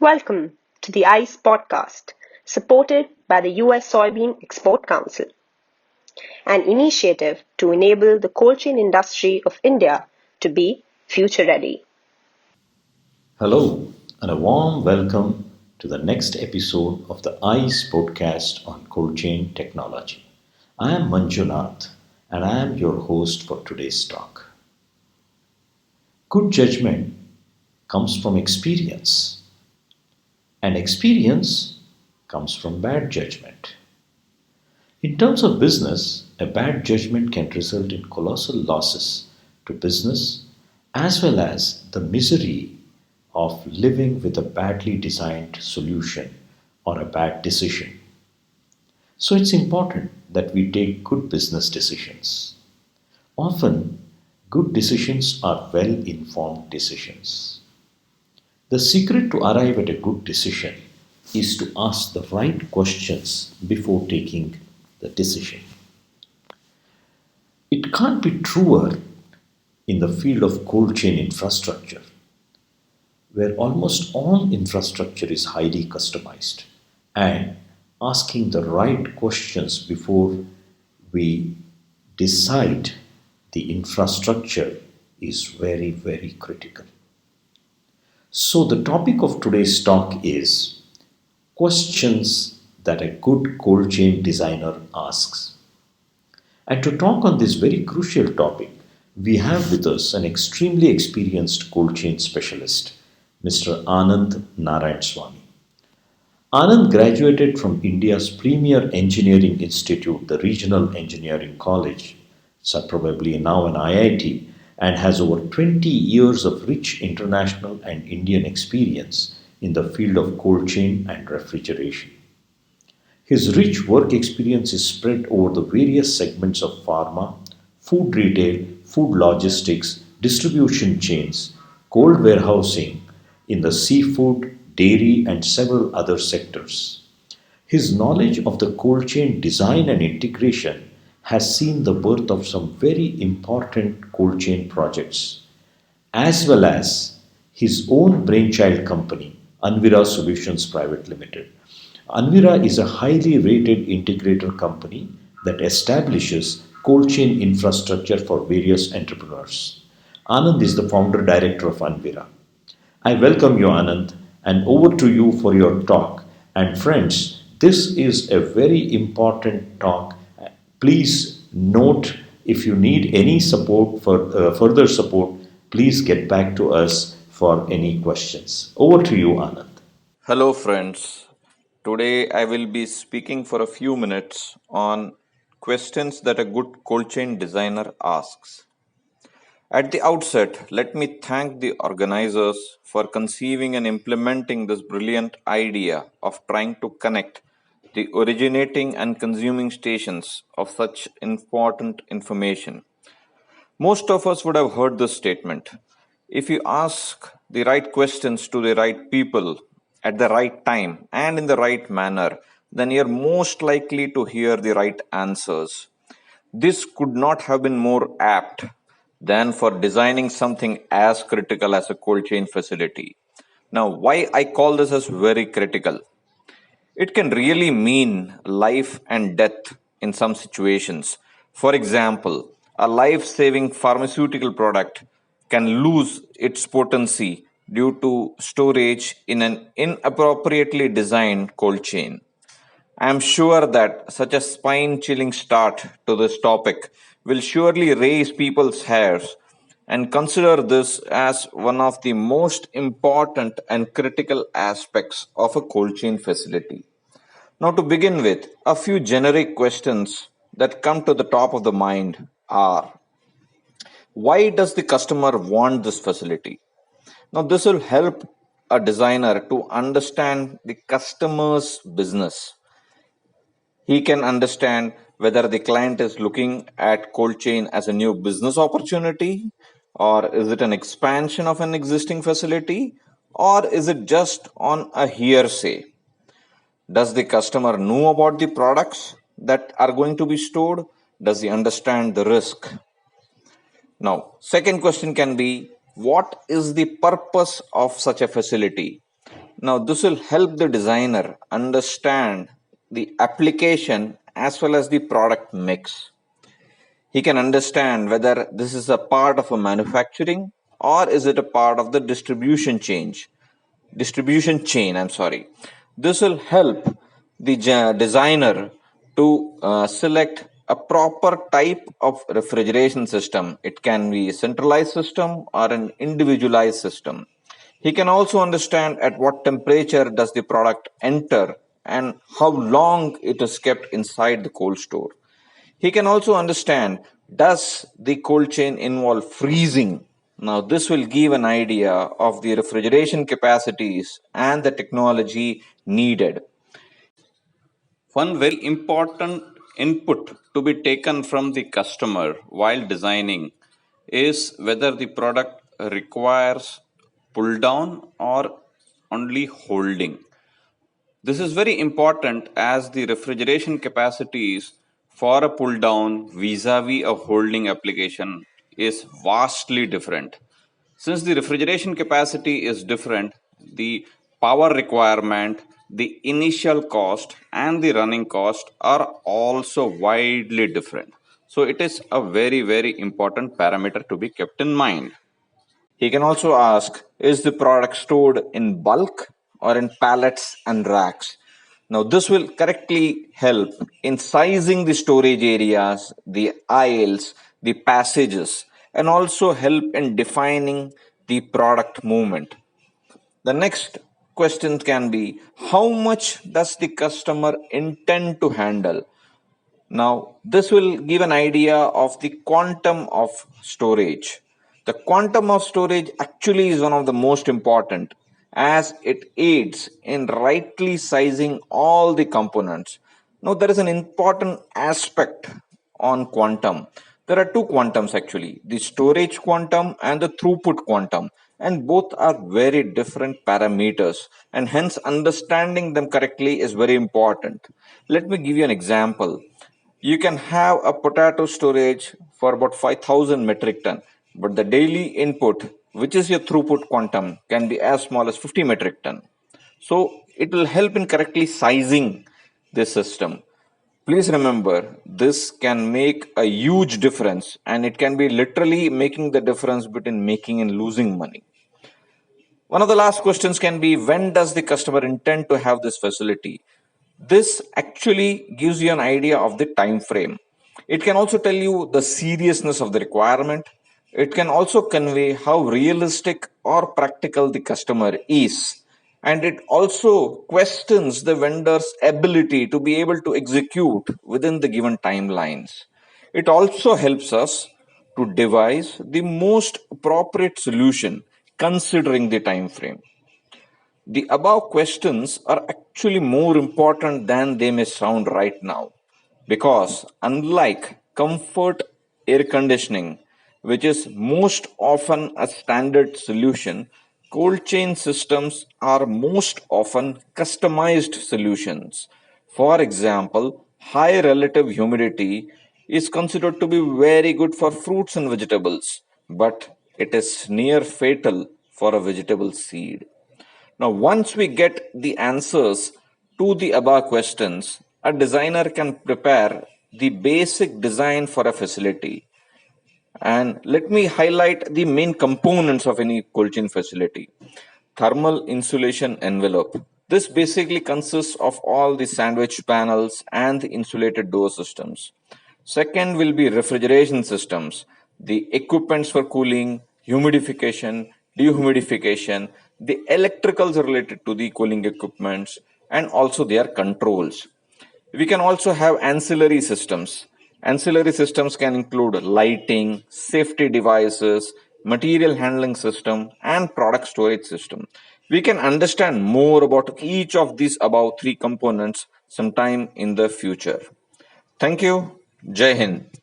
Welcome to the ICE podcast, supported by the US Soybean Export Council, an initiative to enable the cold chain industry of India to be future ready. Hello, and a warm welcome to the next episode of the ICE podcast on cold chain technology. I am Manjunath, and I am your host for today's talk. Good judgment comes from experience, and experience comes from bad judgment. In terms of business, a bad judgment can result in colossal losses to business as well as the misery of living with a badly designed solution or a bad decision. So it's important that we take good business decisions. Often, good decisions are well informed decisions. The secret to arrive at a good decision is to ask the right questions before taking the decision. It can't be truer in the field of cold chain infrastructure, where almost all infrastructure is highly customized, and asking the right questions before we decide the infrastructure is very, very critical. So, the topic of today's talk is questions that a good cold chain designer asks. And to talk on this very crucial topic, we have with us an extremely experienced cold chain specialist, Mr. Anand Narayan Swamy. Anand graduated from India's premier engineering institute, the Regional Engineering College, so probably now an IIT, and has over 20 years of rich international and Indian experience in the field of cold chain and refrigeration. His rich work experience is spread over the various segments of pharma, food retail, food logistics, distribution chains, cold warehousing in the seafood, dairy, and several other sectors. His knowledge of the cold chain design and integration has seen the birth of some very important cold chain projects, as well as his own brainchild company, Anvira Solutions Private Limited. Anvira is a highly rated integrator company that establishes cold chain infrastructure for various entrepreneurs. Anand is the founder director of Anvira. I welcome you, Anand, and over to you for your talk. And friends, this is a very important talk. Please note if you need any support for further support, please get back to us for any questions. Over to you, Anand. Hello, friends. Today I will be speaking for a few minutes on questions that a good cold chain designer asks. At the outset, let me thank the organizers for conceiving and implementing this brilliant idea of trying to connect the originating and consuming stations of such important information. Most of us would have heard this statement. If you ask the right questions to the right people at the right time and in the right manner, then you're most likely to hear the right answers. This could not have been more apt than for designing something as critical as a cold chain facility. Now, why I call this as very critical? It can really mean life and death in some situations. For example, a life saving pharmaceutical product can lose its potency due to storage in an inappropriately designed cold chain. I am sure that such a spine chilling start to this topic will surely raise people's hairs and consider this as one of the most important and critical aspects of a cold chain facility. Now, to begin with, a few generic questions that come to the top of the mind are: why does the customer want this facility? Now, this will help a designer to understand the customer's business. He can understand whether the client is looking at cold chain as a new business opportunity, or is it an expansion of an existing facility, or is it just on a hearsay? Does the customer know about the products that are going to be stored? Does he understand the risk? Now, second question can be, what is the purpose of such a facility? Now, this will help the designer understand the application as well as the product mix. He can understand whether this is a part of a manufacturing or is it a part of the distribution chain, I'm sorry. This will help the designer to select a proper type of refrigeration system. It can be a centralized system or an individualized system. He can also understand at what temperature does the product enter and how long it is kept inside the cold store. He can also understand, does the cold chain involve freezing? Now, this will give an idea of the refrigeration capacities and the technology needed. One very important input to be taken from the customer while designing is whether the product requires pull down or only holding. This is very important as the refrigeration capacities for a pull down vis-a-vis a holding application is vastly different. Since the refrigeration capacity is different, the power requirement, the initial cost, and the running cost are also widely different. So it is a very, very important parameter to be kept in mind. He can also ask, is the product stored in bulk or in pallets and racks? Now, this will correctly help in sizing the storage areas, the aisles, the passages, and also help in defining the product movement. The next question can be, how much does the customer intend to handle? Now, this will give an idea of the quantum of storage. The quantum of storage actually is one of the most important as it aids in rightly sizing all the components. Now, there is an important aspect on quantum. There are two quantums actually, the storage quantum and the throughput quantum, and both are very different parameters, and hence understanding them correctly is very important. Let me give you an example. You can have a potato storage for about 5,000 metric ton, but the daily input, which is your throughput quantum, can be as small as 50 metric ton. So it will help in correctly sizing this system. Please remember, this can make a huge difference, and it can be literally making the difference between making and losing money. One of the last questions can be, when does the customer intend to have this facility? This actually gives you an idea of the time frame. It can also tell you the seriousness of the requirement. It can also convey how realistic or practical the customer is. And it also questions the vendor's ability to be able to execute within the given timelines. It also helps us to devise the most appropriate solution considering the time frame. The above questions are actually more important than they may sound right now, because unlike comfort air conditioning, which is most often a standard solution, cold chain systems are most often customized solutions. For example, high relative humidity is considered to be very good for fruits and vegetables, but it is near fatal for a vegetable seed. Now, once we get the answers to the above questions, a designer can prepare the basic design for a facility. And let me highlight the main components of any cold chain facility. Thermal insulation envelope. This basically consists of all the sandwich panels and the insulated door systems. Second will be refrigeration systems, the equipments for cooling, humidification, dehumidification, the electricals related to the cooling equipments, and also their controls. We can also have ancillary systems. Ancillary systems can include lighting, safety devices, material handling system, and product storage system. We can understand more about each of these above three components sometime in the future. Thank you. Jai Hind.